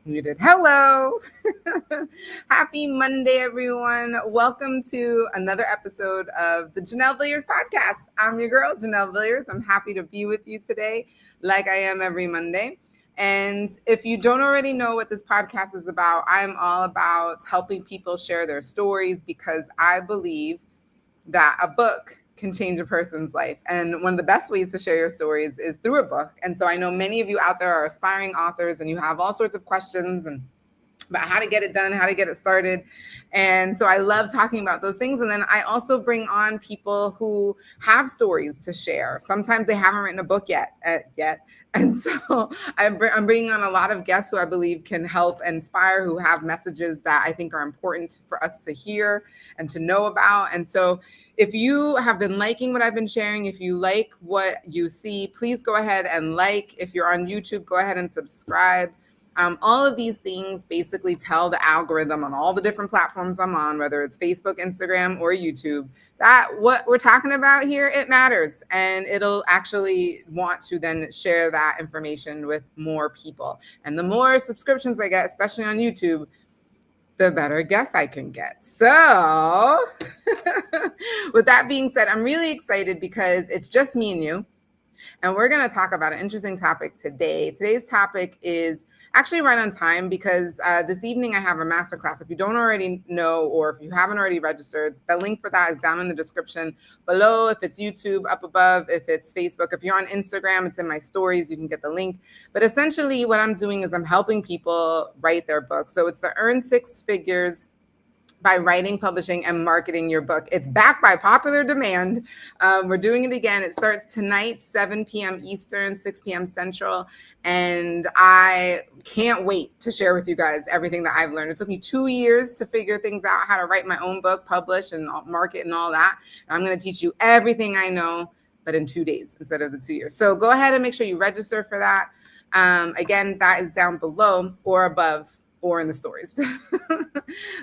Muted. Hello. Happy Monday, everyone. Welcome to another episode of the Janelle Villiers podcast. I'm your girl, Janelle Villiers. I'm happy to be with you today, like I am every Monday. And if you don't already know what this podcast is about, I'm all about helping people share their stories because I believe that a book can change a person's life. And one of the best ways to share your stories is through a book. And so I know many of you out there are aspiring authors and you have all sorts of questions and about how to get it done, how to get it started. And so I love talking about those things. And then I also bring on people who have stories to share. Sometimes they haven't written a book yet. And so I'm bringing on a lot of guests who I believe can help inspire, who have messages that I think are important for us to hear and to know about. And so if you have been liking what I've been sharing, if you like what you see, please go ahead and like. If you're on YouTube, go ahead and subscribe. All of these things basically tell the algorithm on all the different platforms I'm on, whether it's Facebook, Instagram, or YouTube, that what we're talking about here, it matters. And it'll actually want to then share that information with more people. And the more subscriptions I get, especially on YouTube, the better guests I can get. So with that being said, I'm really excited because it's just me and you. And we're going to talk about an interesting topic today. Today's topic is actually right on time because this evening I have a masterclass. If you don't already know, or if you haven't already registered, the link for that is down in the description below. If it's YouTube, up above. If it's Facebook, if you're on Instagram, it's in my stories. You can get the link. But essentially what I'm doing is I'm helping people write their book. So it's the Earn Six Figures by writing, publishing, and marketing your book. It's back by popular demand. We're doing it again. It starts tonight, 7 p.m. Eastern, 6 p.m. Central. And I can't wait to share with you guys everything that I've learned. It took me 2 years to figure things out, how to write my own book, publish, and market and all that. And I'm going to teach you everything I know, but in 2 days instead of the 2 years. So go ahead and make sure you register for that. Again, that is down below or above or in the stories.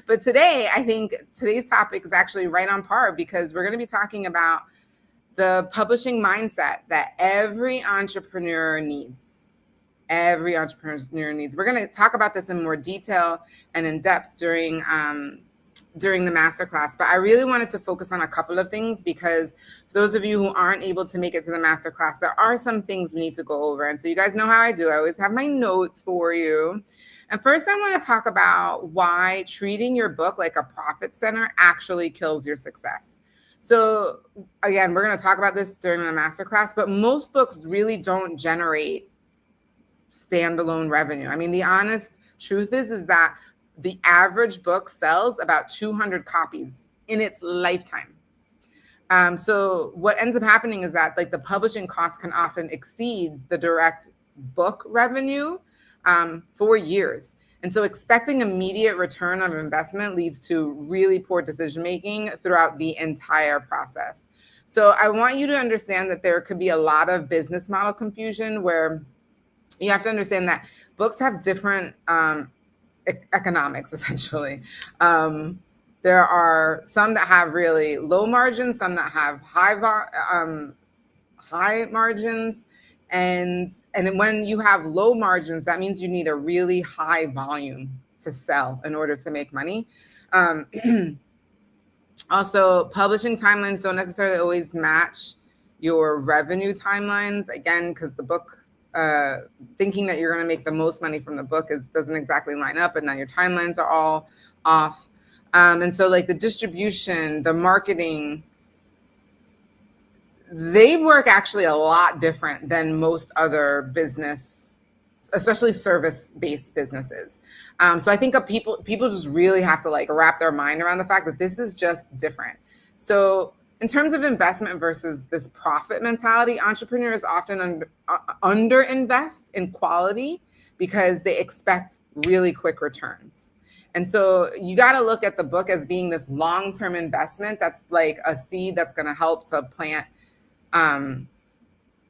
But today, I think today's topic is actually right on par because we're going to be talking about the publishing mindset that every entrepreneur needs. Every entrepreneur needs. We're going to talk about this in more detail and in depth during the masterclass, but I really wanted to focus on a couple of things because for those of you who aren't able to make it to the masterclass, there are some things we need to go over. And so you guys know how I do. I always have my notes for you. And first, I want to talk about why treating your book like a profit center actually kills your success. So again, we're going to talk about this during the masterclass, but most books really don't generate standalone revenue. I mean, the honest truth is that the average book sells about 200 copies in its lifetime. So what ends up happening is that like the publishing costs can often exceed the direct book revenue for years. And so expecting immediate return on investment leads to really poor decision making throughout the entire process. So I want you to understand that there could be a lot of business model confusion where you have to understand that books have different economics, essentially. There are some that have really low margins, some that have high margins. And when you have low margins, that means you need a really high volume to sell in order to make money. Also, publishing timelines don't necessarily always match your revenue timelines. Again, because the book, thinking that you're going to make the most money from the book doesn't exactly line up, and then your timelines are all off. And so like the distribution, the marketing, they work actually a lot different than most other business, especially service-based businesses. So I think people just really have to like wrap their mind around the fact that this is just different. So in terms of investment versus this profit mentality, entrepreneurs often underinvest in quality because they expect really quick returns. And so you got to look at the book as being this long-term investment that's like a seed that's going to help to plant.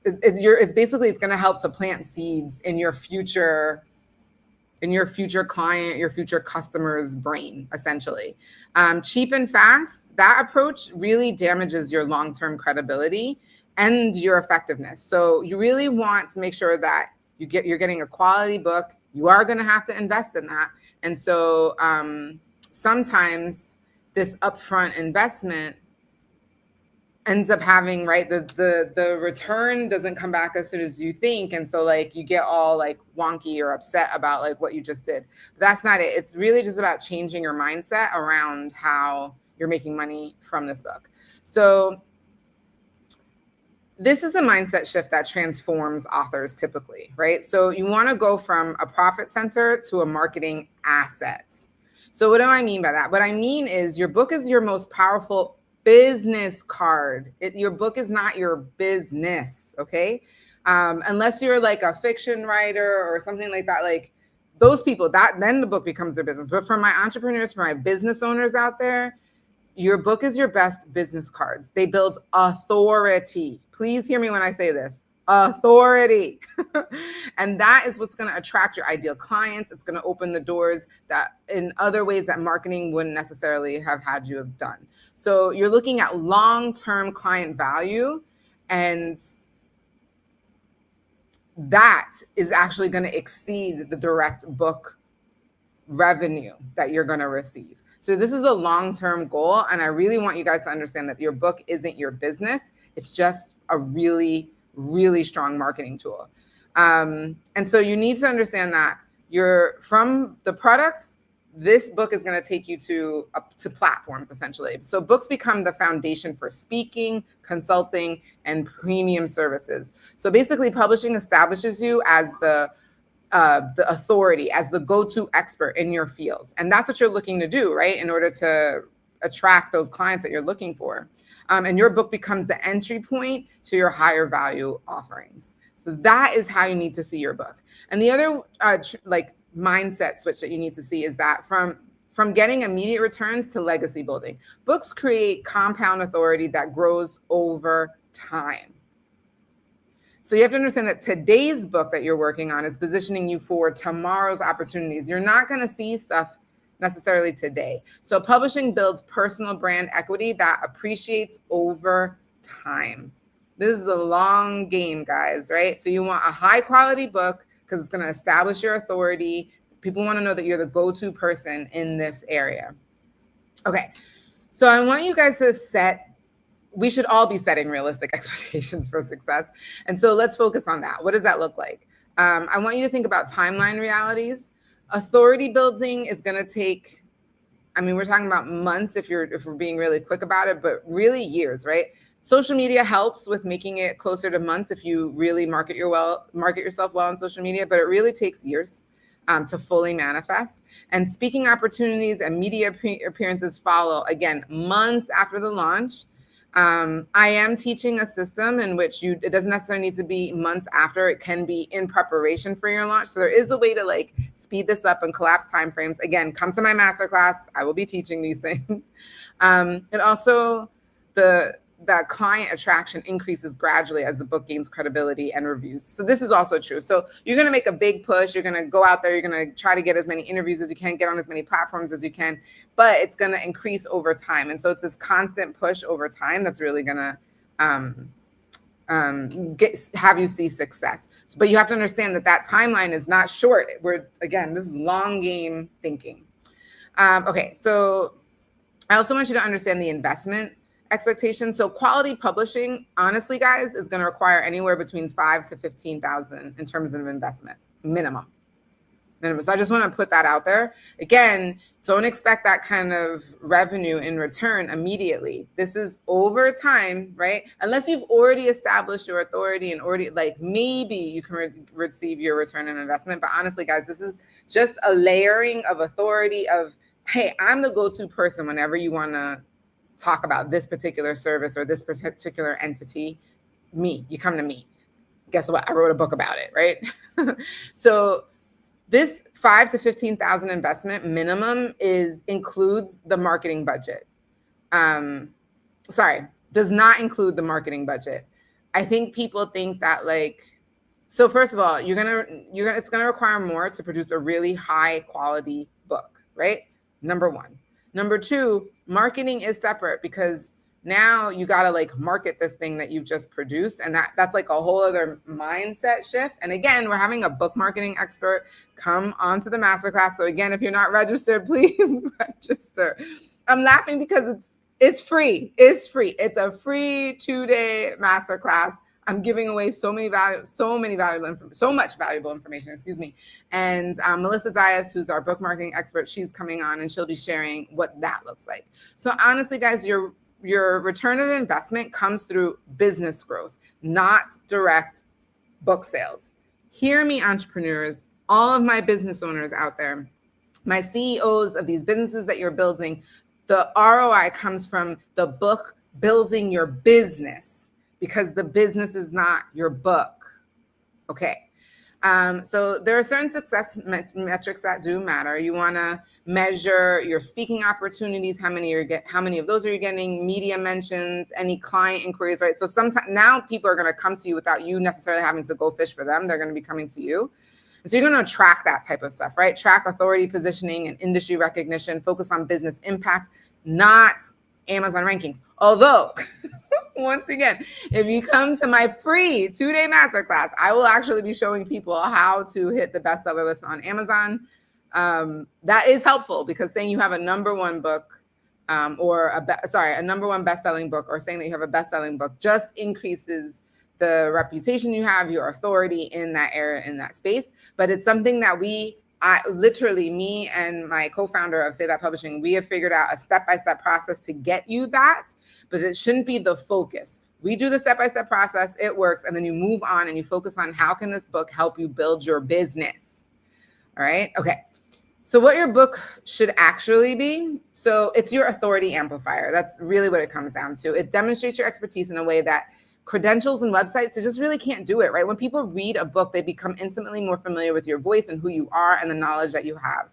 It's basically, it's going to help to plant seeds in your future client, your future customer's brain, essentially. Cheap and fast, that approach really damages your long-term credibility and your effectiveness. So you really want to make sure that you're getting a quality book You are going to have to invest in that. And so sometimes this upfront investment ends up having, right, the return doesn't come back as soon as you think, and so like you get all like wonky or upset about like what you just did. But that's not it. It's really just about changing your mindset around how you're making money from this book. So this is the mindset shift that transforms authors typically, right? So you want to go from a profit center to a marketing asset. So what do I mean by that? What I mean is your book is your most powerful business card. Your book is not your business, okay? Unless you're like a fiction writer or something like that, like those people, that then the book becomes their business. But for my entrepreneurs, for my business owners out there, your book is your best business cards. They build authority. Please hear me when I say this. Authority. And that is what's going to attract your ideal clients. It's going to open the doors that in other ways that marketing wouldn't necessarily have had you have done. So you're looking at long-term client value, and that is actually going to exceed the direct book revenue that you're going to receive. So this is a long-term goal, and I really want you guys to understand that your book isn't your business. It's just a really, really strong marketing tool. And so you need to understand that from the products, this book is going to take you to platforms, essentially. So books become the foundation for speaking, consulting, and premium services. So basically, publishing establishes you as the authority, as the go-to expert in your field. And that's what you're looking to do, right? In order to attract those clients that you're looking for. And your book becomes the entry point to your higher value offerings. So that is how you need to see your book. And the other mindset switch that you need to see is that from getting immediate returns to legacy building. Books create compound authority that grows over time. So you have to understand that today's book that you're working on is positioning you for tomorrow's opportunities. You're not going to see stuff necessarily today. So publishing builds personal brand equity that appreciates over time. This is a long game, guys, right? So you want a high quality book because it's going to establish your authority. People want to know that you're the go-to person in this area. Okay, so I want you guys to we should all be setting realistic expectations for success. And so let's focus on that. What does that look like? I want you to think about timeline realities. Authority building is going to take, we're talking about months if we're being really quick about it, but really years, right? Social media helps with making it closer to months if you really market yourself well on social media, but it really takes years to fully manifest. And speaking opportunities and media appearances follow, again, months after the launch. I am teaching a system in which it doesn't necessarily need to be months after. It can be in preparation for your launch. So there is a way to like speed this up and collapse timeframes. Again, come to my masterclass. I will be teaching these things. And also that client attraction increases gradually as the book gains credibility and reviews. So this is also true. So you're going to make a big push. You're going to go out there. You're going to try to get as many interviews as you can, get on as many platforms as you can, but it's going to increase over time. And so it's this constant push over time that's really going to have you see success. But you have to understand that timeline is not short. This is long game thinking. Okay, so I also want you to understand the investment expectations. So quality publishing, honestly, guys, is going to require anywhere between $5,000 to $15,000 in terms of investment, minimum. So I just want to put that out there. Again, don't expect that kind of revenue in return immediately. This is over time, right? Unless you've already established your authority and already, like, maybe you can receive your return on investment. But honestly, guys, this is just a layering of authority of, hey, I'm the go-to person whenever you want to talk about this particular service or this particular entity. You come to me. Guess what? I wrote a book about it, right? So this $5,000 to $15,000 investment minimum includes the marketing budget. Does not include the marketing budget. I think people think that so first of all, it's gonna require more to produce a really high quality book, right? Number one. Number two, marketing is separate because Now you got to like market this thing that you've just produced. And that's like a whole other mindset shift. And again, we're having a book marketing expert come onto the masterclass. So again, if you're not registered, please register. I'm laughing because it's free. It's free. It's a free 2-day masterclass. I'm giving away so much valuable information, excuse me. And Melissa Dias, who's our book marketing expert, she's coming on and she'll be sharing what that looks like. So honestly, guys, your return of investment comes through business growth, not direct book sales. Hear me, entrepreneurs, all of my business owners out there, my CEOs of these businesses that you're building, the ROI comes from the book building your business, because the business is not your book. Okay. So there are certain success metrics that do matter. You want to measure your speaking opportunities, how many of those are you getting, media mentions, any client inquiries, right? So sometimes now people are going to come to you without you necessarily having to go fish for them. They're going to be coming to you. So you're going to track that type of stuff, right? Track authority, positioning, and industry recognition. Focus on business impact, not Amazon rankings. Although, once again, if you come to my free 2-day masterclass, I will actually be showing people how to hit the bestseller list on Amazon. That is helpful, because saying you have a number one book a number one best-selling book, or saying that you have a best-selling book, just increases the reputation you have, your authority in that area, in that space. But it's something that me and my co-founder of Say That Publishing, we have figured out a step-by-step process to get you that, but it shouldn't be the focus. We do the step-by-step process, it works, and then you move on and you focus on how can this book help you build your business. All right, okay. So what your book should actually be, so it's your authority amplifier. That's really what it comes down to. It demonstrates your expertise in a way that credentials and websites, they just really can't do it, right? When people read a book, they become intimately more familiar with your voice and who you are and the knowledge that you have.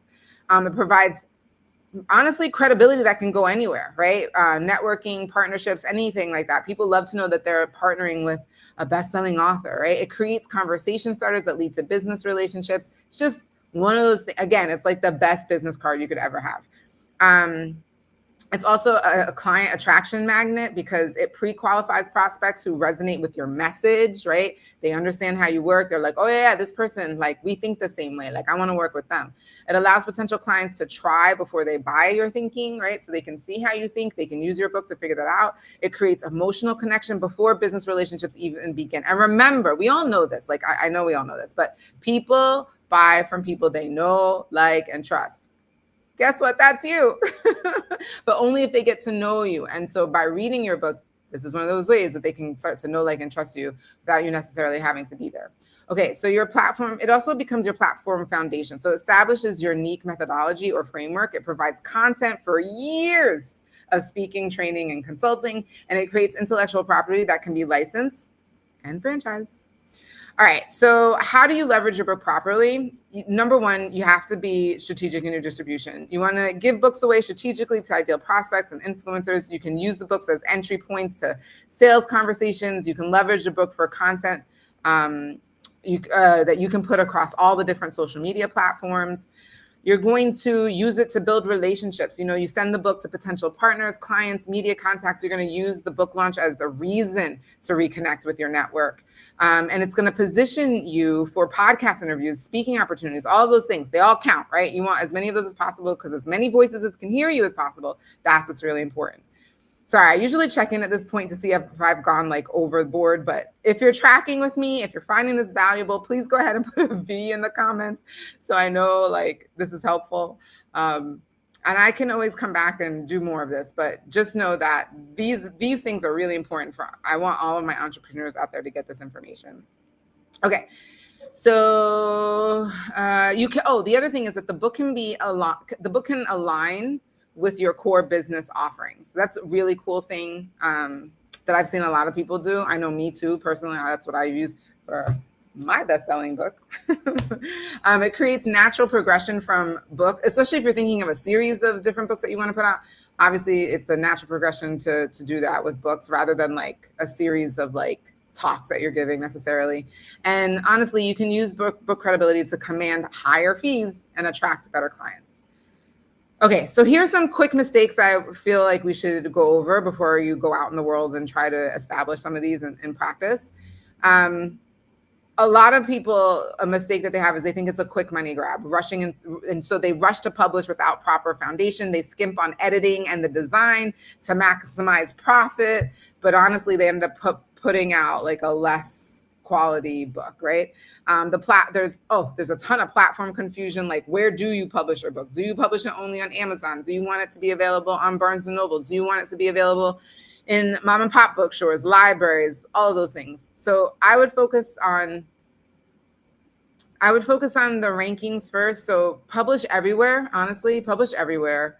It provides, honestly, credibility that can go anywhere, right? Networking, partnerships, anything like that. People love to know that they're partnering with a best-selling author, right? It creates conversation starters that lead to business relationships. It's just one of those things. Again, it's like the best business card you could ever have. It's also a client attraction magnet, because it pre-qualifies prospects who resonate with your message, right? They understand how you work. They're like, oh yeah, this person, like, we think the same way. Like, I want to work with them. It allows potential clients to try before they buy your thinking, right? So they can see how you think. They can use your book to figure that out. It creates emotional connection before business relationships even begin. And remember, we all know this. Like, I know we all know this, but people buy from people they know, like, and trust. Guess what? That's you. But only if they get to know you. And so by reading your book, this is one of those ways that they can start to know, like, and trust you without you necessarily having to be there. Okay, so your platform, it also becomes your platform foundation. So it establishes your unique methodology or framework. It provides content for years of speaking, training, and consulting, and it creates intellectual property that can be licensed and franchised. All right, so how do you leverage your book properly? Number one, you have to be strategic in your distribution. You want to give books away strategically to ideal prospects and influencers. You can use the books as entry points to sales conversations. You can leverage the book for content that you can put across all the different social media platforms. You're going to use it to build relationships. You send the book to potential partners, clients, media contacts. You're going to use the book launch as a reason to reconnect with your network. And it's going to position you for podcast interviews, speaking opportunities, all those things. They all count, right? You want as many of those as possible, because as many voices as can hear you as possible. That's what's really important. Sorry, I usually check in at this point to see if I've gone like overboard, but if you're tracking with me, if you're finding this valuable, please go ahead and put a V in the comments so I know like this is helpful. And I can always come back and do more of this, but just know that these things are really important I want all of my entrepreneurs out there to get this information. Okay. So the other thing is that the book can align with your core business offerings. So that's a really cool thing that I've seen a lot of people do. I know me too, personally, that's what I use for my best-selling book. It creates natural progression from book, especially if you're thinking of a series of different books that you want to put out. Obviously, it's a natural progression to do that with books rather than like a series of like talks that you're giving necessarily. And honestly, you can use book credibility to command higher fees and attract better clients. Okay, so here's some quick mistakes I feel like we should go over before you go out in the world and try to establish some of these in practice. Um, a lot of people, a mistake that they have is they think it's a quick money grab, rushing in, and so they rush to publish without proper foundation. They skimp on editing and the design to maximize profit, but honestly, they end up putting out like a less quality book, right? There's a ton of platform confusion. Like, where do you publish your book? Do you publish it only on Amazon? Do you want it to be available on Barnes and Noble? Do you want it to be available in mom and pop bookstores, libraries, all of those things? So I would focus on the rankings first. So publish everywhere, honestly, publish everywhere.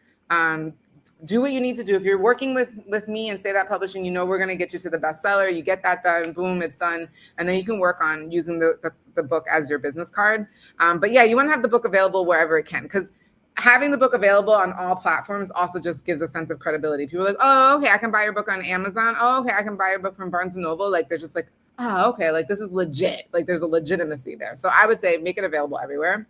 Do what you need to do. If you're working with me and Say That Publishing, we're going to get you to the bestseller. You get that done, boom, it's done. And then you can work on using the book as your business card. But yeah, you want to have the book available wherever it can, because having the book available on all platforms also just gives a sense of credibility. People are like, oh, okay, I can buy your book on Amazon. Oh, okay, I can buy your book from Barnes and Noble. Like, they're just like, oh, okay, like this is legit. Like, there's a legitimacy there. So I would say make it available everywhere.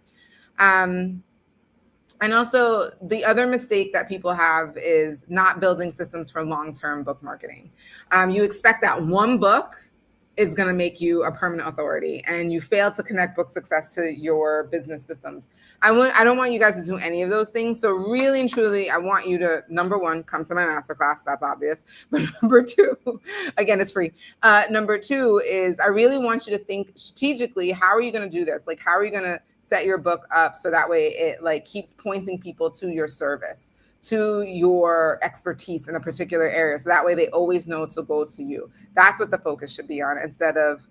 And also, the other mistake that people have is not building systems for long-term book marketing. You expect that one book is going to make you a permanent authority, and you fail to connect book success to your business systems. I don't want you guys to do any of those things. So really and truly, I want you to, number one, come to my masterclass. That's obvious. But number two, again, it's free. Number two is I really want you to think strategically. How are you going to do this? Like, how are you going to set your book up so that way it like keeps pointing people to your service, to your expertise in a particular area, so that way they always know to go to you. That's what the focus should be on, instead of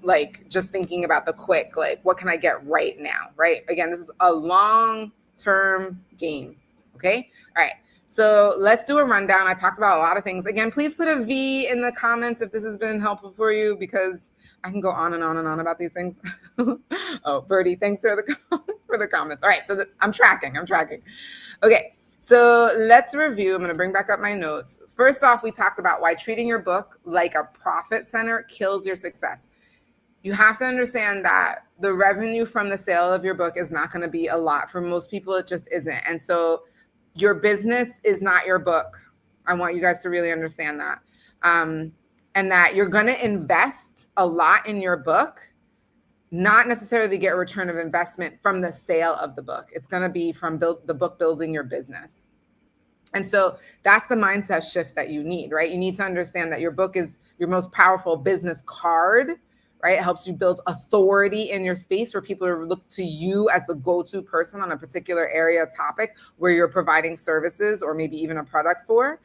like just thinking about the quick, like, what can I get right now, right? Again, this is a long-term game. Okay, all right, so let's do a rundown. I talked about a lot of things. Again, please put a V in the comments if this has been helpful for you, because I can go on and on and on about these things. Oh, Birdie, thanks for the comments. All right, so I'm tracking. Okay, so let's review. I'm going to bring back up my notes. First off, we talked about why treating your book like a profit center kills your success. You have to understand that the revenue from the sale of your book is not going to be a lot. For most people, it just isn't. And so your business is not your book. I want you guys to really understand that. And that you're going to invest a lot in your book, not necessarily to get a return of investment from the sale of the book. It's going to be from the book building your business. And so that's the mindset shift that you need, right? You need to understand that your book is your most powerful business card, right? It helps you build authority in your space, where people look to you as the go-to person on a particular area, topic where you're providing services or maybe even a product for.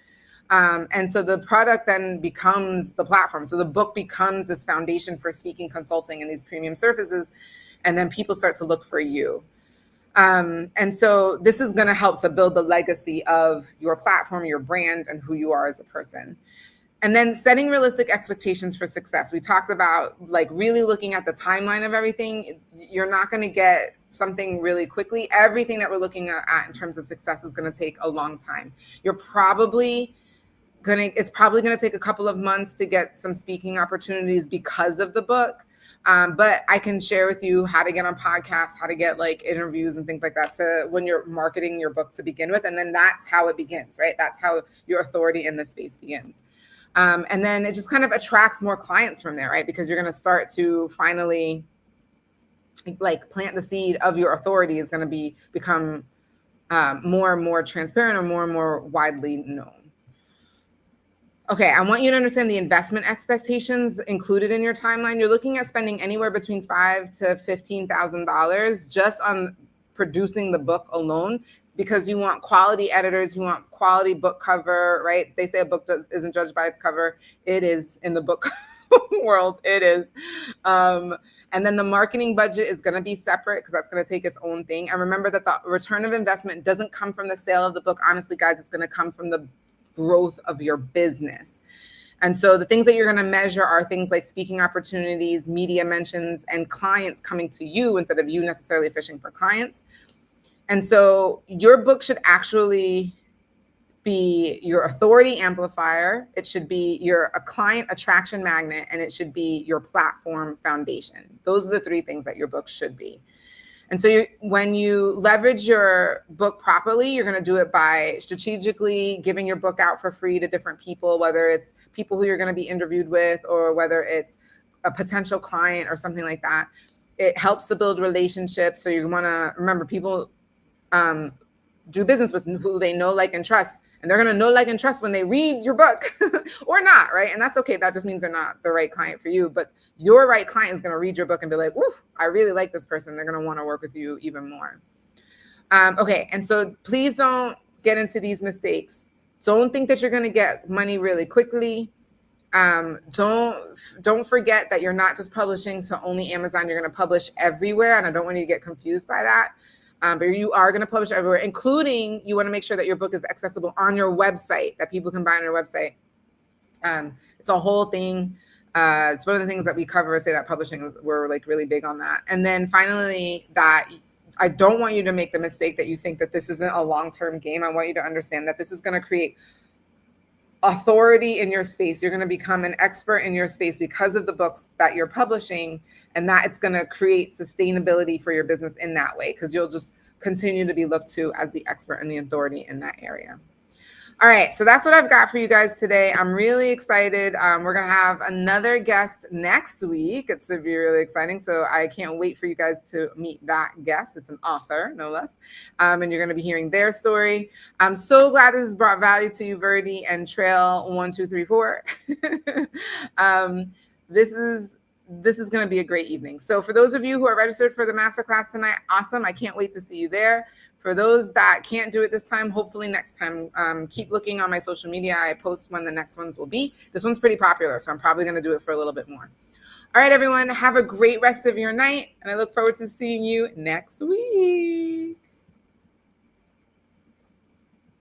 And so the product then becomes the platform. So the book becomes this foundation for speaking, consulting, and these premium services. And then people start to look for you. And so this is going to help to build the legacy of your platform, your brand, and who you are as a person. And then setting realistic expectations for success. We talked about like really looking at the timeline of everything. You're not going to get something really quickly. Everything that we're looking at in terms of success is going to take a long time. It's probably going to take a couple of months to get some speaking opportunities because of the book. But I can share with you how to get on podcasts, how to get like interviews and things like that, to when you're marketing your book to begin with. And then that's how it begins, right? That's how your authority in the space begins. And then it just kind of attracts more clients from there, right? Because you're going to start to finally like plant the seed of your authority is going to become more and more transparent, or more and more widely known. Okay, I want you to understand the investment expectations included in your timeline. You're looking at spending anywhere between $5,000 to $15,000 just on producing the book alone, because you want quality editors, you want quality book cover, right? They say a book isn't judged by its cover. It is in the book world. It is. And then the marketing budget is going to be separate, because that's going to take its own thing. And remember that the return of investment doesn't come from the sale of the book. Honestly, guys, it's going to come from the growth of your business. And so the things that you're going to measure are things like speaking opportunities, media mentions, and clients coming to you instead of you necessarily fishing for clients. And so your book should actually be your authority amplifier. It should be a client attraction magnet, and it should be your platform foundation. Those are the three things that your book should be. And so when you leverage your book properly, you're going to do it by strategically giving your book out for free to different people, whether it's people who you're going to be interviewed with or whether it's a potential client or something like that. It helps to build relationships. So you want to remember, people do business with who they know, like, and trust. And they're going to know, like, and trust when they read your book or not, right? And that's okay. That just means they're not the right client for you. But your right client is going to read your book and be like, ooh, I really like this person. They're going to want to work with you even more. Okay. And so please don't get into these mistakes. Don't think that you're going to get money really quickly. Don't forget that you're not just publishing to only Amazon. You're going to publish everywhere. And I don't want you to get confused by that. But you are going to publish everywhere, including you want to make sure that your book is accessible on your website, that people can buy on your website. It's a whole thing. It's one of the things that we cover, say that publishing, we're like really big on that. And then finally, that I don't want you to make the mistake that you think that this isn't a long-term game. I want you to understand that this is going to create authority in your space. You're going to become an expert in your space because of the books that you're publishing, and that it's going to create sustainability for your business in that way, because you'll just continue to be looked to as the expert and the authority in that area. All right, so that's what I've got for you guys today. I'm really excited. We're going to have another guest next week. It's going to be really exciting. So I can't wait for you guys to meet that guest. It's an author, no less. And you're going to be hearing their story. I'm so glad this has brought value to you, Verdi and Trail 1234. This is going to be a great evening. So for those of you who are registered for the masterclass tonight, awesome. I can't wait to see you there. For those that can't do it this time, hopefully next time, keep looking on my social media. I post when the next ones will be. This one's pretty popular, so I'm probably going to do it for a little bit more. All right, everyone, have a great rest of your night, and I look forward to seeing you next week.